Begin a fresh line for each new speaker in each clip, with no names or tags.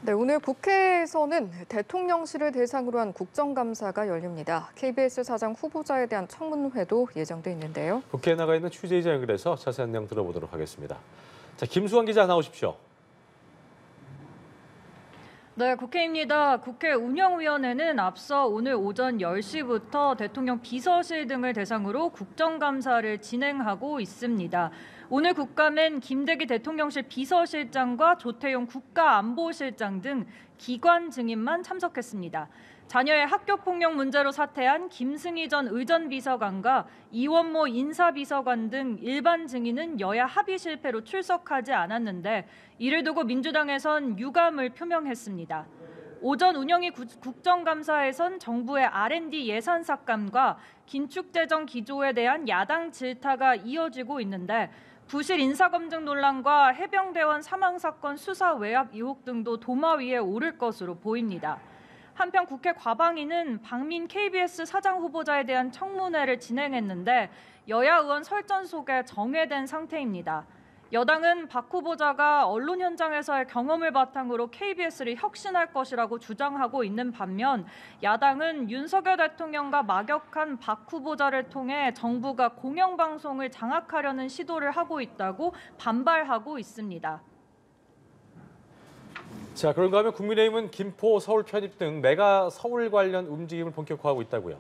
네, 오늘 국회에서는 대통령실을 대상으로 한 국정감사가 열립니다. KBS 사장 후보자에 대한 청문회도 예정돼 있는데요.
국회에 나가 있는 취재자 연결해서 자세한 내용 들어보도록 하겠습니다. 자, 김수환 기자 나오십시오.
네, 국회입니다. 국회 운영위원회는 앞서 오늘 오전 10시부터 대통령 비서실 등을 대상으로 국정감사를 진행하고 있습니다. 오늘 국감엔 김대기 대통령실 비서실장과 조태용 국가안보실장 등 기관 증인만 참석했습니다. 자녀의 학교폭력 문제로 사퇴한 김승희 전 의전비서관과 이원모 인사비서관 등 일반 증인은 여야 합의 실패로 출석하지 않았는데 이를 두고 민주당에선 유감을 표명했습니다. 오전 운영위 국정감사에선 정부의 R&D 예산 삭감과 긴축재정 기조에 대한 야당 질타가 이어지고 있는데 부실 인사검증 논란과 해병대원 사망사건 수사 외압 의혹 등도 도마 위에 오를 것으로 보입니다. 한편 국회 과방위는 박민 KBS 사장 후보자에 대한 청문회를 진행했는데 여야 의원 설전속에 정회된 상태입니다. 여당은 박 후보자가 언론 현장에서의 경험을 바탕으로 KBS를 혁신할 것이라고 주장하고 있는 반면 야당은 윤석열 대통령과 막역한 박 후보자를 통해 정부가 공영방송을 장악하려는 시도를 하고 있다고 반발하고 있습니다.
자, 그런가 하면 국민의힘은 김포 서울 편입 등 메가 서울 관련 움직임을 본격화하고 있다고요.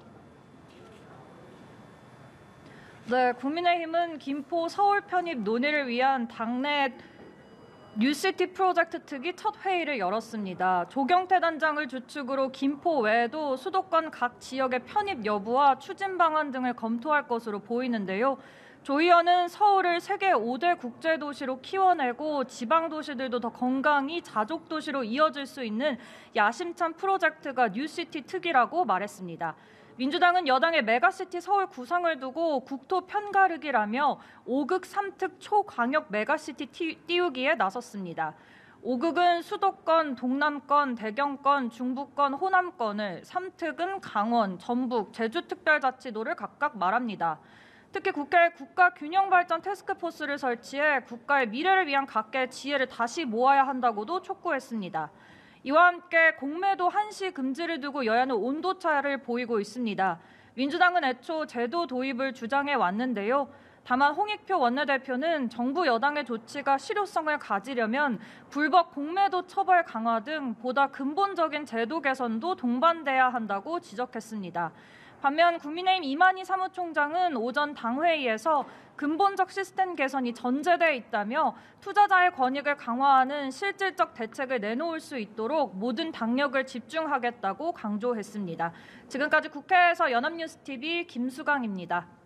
네, 국민의힘은 김포 서울 편입 논의를 위한 당내 뉴시티 프로젝트 특위 첫 회의를 열었습니다. 조경태 단장을 주축으로 김포 외에도 수도권 각 지역의 편입 여부와 추진 방안 등을 검토할 것으로 보이는데요. 조 의원은 서울을 세계 5대 국제도시로 키워내고 지방도시들도 더 건강히 자족도시로 이어질 수 있는 야심찬 프로젝트가 뉴시티 특위라고 말했습니다. 민주당은 여당의 메가시티 서울 구상을 두고 국토 편가르기라며 5극 3특 초광역 메가시티 띄우기에 나섰습니다. 5극은 수도권, 동남권, 대경권, 중부권, 호남권을, 3특은 강원, 전북, 제주특별자치도를 각각 말합니다. 특히 국회에 국가균형발전 태스크포스를 설치해 국가의 미래를 위한 각계의 지혜를 다시 모아야 한다고도 촉구했습니다. 이와 함께 공매도 한시 금지를 두고 여야는 온도차를 보이고 있습니다. 민주당은 애초 제도 도입을 주장해 왔는데요. 다만 홍익표 원내대표는 정부 여당의 조치가 실효성을 가지려면 불법 공매도 처벌 강화 등 보다 근본적인 제도 개선도 동반돼야 한다고 지적했습니다. 반면 국민의힘 이만희 사무총장은 오전 당회의에서 근본적 시스템 개선이 전제돼 있다며 투자자의 권익을 강화하는 실질적 대책을 내놓을 수 있도록 모든 당력을 집중하겠다고 강조했습니다. 지금까지 국회에서 연합뉴스TV 김수강입니다.